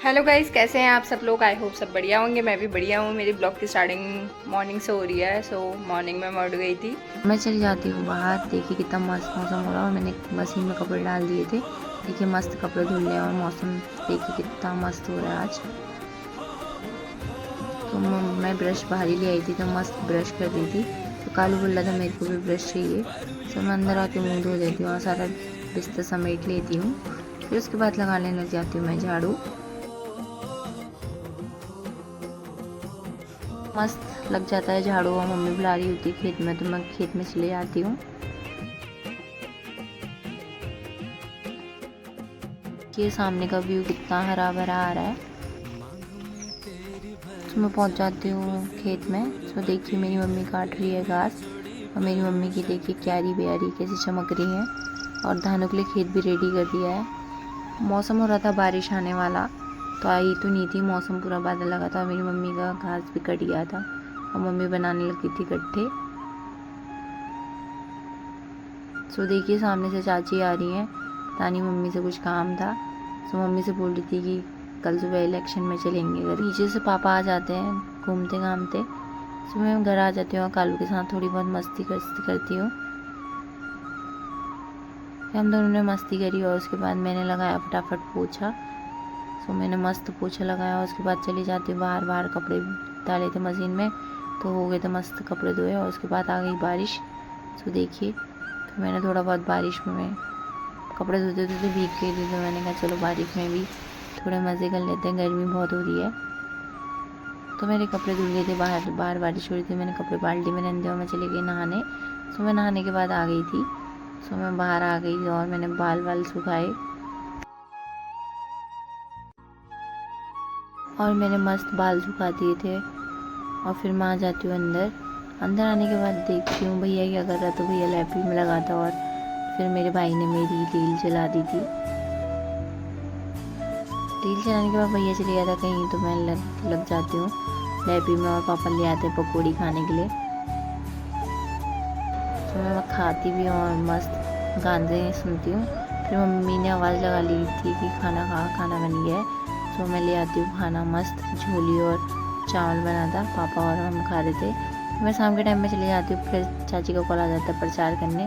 Hello guys, कैसे हैं आप सब लोग। आई होप सब बढ़िया होंगे। मैं भी बढ़िया हूँ। मेरी ब्लॉग की स्टार्टिंग मॉर्निंग से हो रही है। सो मॉर्निंग में मैं उठ गई थी। मैं चली जाती हूँ बाहर। देखिए कितना मस्त मौसम हो रहा है और मैंने मशीन में कपड़े डाल दिए थे। देखिए मस्त कपड़े धुल रहे हैं और मौसम देखिए कितना मस्त हो रहा है आज। तो मैं ब्रश बाहर ही ले आई थी तो मस्त ब्रश कर रही थी। तो कालू बोल रहा था मेरे को भी ब्रश चाहिए। तो मैं अंदर आके मुँह धो देती हूँ और सारा बिस्तर समेट लेती हूँ। फिर उसके बाद लगाने लग जाती हूँ मैं झाड़ू। मस्त लग जाता है झाड़ू और मम्मी बुला रही होती है खेत में तो मैं खेत में चले जाती हूँ। ये सामने का व्यू कितना हरा भरा आ रहा है। तो मैं पहुंच जाती हूँ खेत में। तो देखिए मेरी मम्मी काट रही है घास और मेरी मम्मी की देखिए क्यारी ब्यारी कैसी चमक रही है। और धानों के लिए खेत भी रेडी कर दिया है। मौसम हो रहा था बारिश आने वाला तो आई तो नहीं थी। मौसम पूरा बादल लगा था और मेरी मम्मी का घास भी कट गया था और मम्मी बनाने लगी थी गट्ठे। सो देखिए सामने से चाची आ रही हैं। पता नहीं मम्मी से कुछ काम था। सो मम्मी से बोल रही थी कि कल सुबह इलेक्शन में चलेंगे। घर पीछे से पापा आ जाते हैं घूमते घामते। सो मैं घर आ जाती हूँ और कालू के साथ थोड़ी बहुत मस्ती करती हूँ। हम दोनों ने मस्ती करी और उसके बाद मैंने लगाया फटाफट पोछा। सो मैंने मस्त पोछा लगाया और उसके बाद चली जाती हूँ बाहर। बाहर कपड़े डाले थे मशीन में तो हो गए थे मस्त कपड़े धोए और उसके बाद आ गई बारिश। सो देखिए फिर मैंने थोड़ा बहुत बारिश में कपड़े धोते धोते भीग गई थी तो मैंने कहा चलो बारिश में भी थोड़े मज़े कर लेते हैं, गर्मी बहुत हो रही है। तो मेरे कपड़े धुल गए थे। बाहर बाहर बारिश हो रही थी। मैंने कपड़े बाल्टी में रख दिया और मैं चली गई नहाने। सो मैं नहाने के बाद आ गई थी। सो मैं बाहर आ गई और मैंने बाल सुखाए और मैंने मस्त बाल सुखा दिए थे। और फिर मैं आ जाती हूँ अंदर। अंदर आने के बाद देखती हूँ भैया क्या कर रहा था। भैया लैपटॉप में लगा था और फिर मेरे भाई ने मेरी रील चला दी थी। रील चलाने के बाद भैया चले गया था कहीं तो मैं लग जाती हूँ लैपी में और पापा ले आते हैं पकौड़ी खाने के लिए। तो मैं खाती भी हूँ और मस्त गाने सुनती हूँ। फिर मम्मी ने आवाज़ लगा ली थी कि खाना बन गया है। तो मैं ले आती हूँ खाना। मस्त झोली और चावल बना था। पापा और हम खा रहे थे। मैं शाम के टाइम में चली जाती हूँ। फिर चाची का कॉल आ जाता है प्रचार करने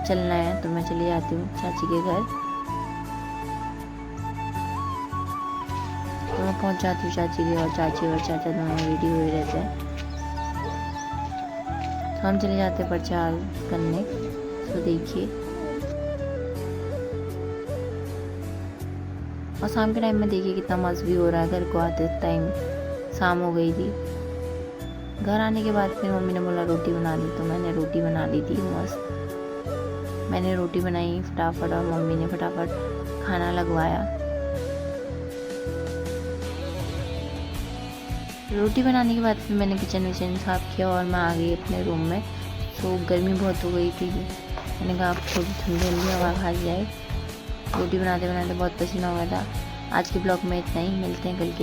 चलना है तो मैं चली जाती हूँ चाची के घर। तो मैं पहुँच जाती हूँ चाची के और चाची और चाचा दोनों रेडी हुए रहते हैं। तो हम चले जाते हैं प्रचार करने। तो देखिए और शाम के टाइम में देखिए कितना मस्त भी हो रहा है। घर को आते टाइम शाम हो गई थी। घर आने के बाद फिर मम्मी ने बोला रोटी बना ली तो मैंने रोटी बना ली थी मस्त। मैंने रोटी बनाई फटाफट और मम्मी ने फटाफट खाना लगवाया। रोटी बनाने के बाद फिर मैंने किचन विचन साफ़ किया और मैं आ गई अपने रूम में। तो गर्मी बहुत हो गई थी। मैंने कहा आप थोड़ी ठंडी हवा खा जाए। रोटी बनाते बनाते बहुत पसीना हो गया था। आज के ब्लॉग में इतना ही। मिलते हैं कल के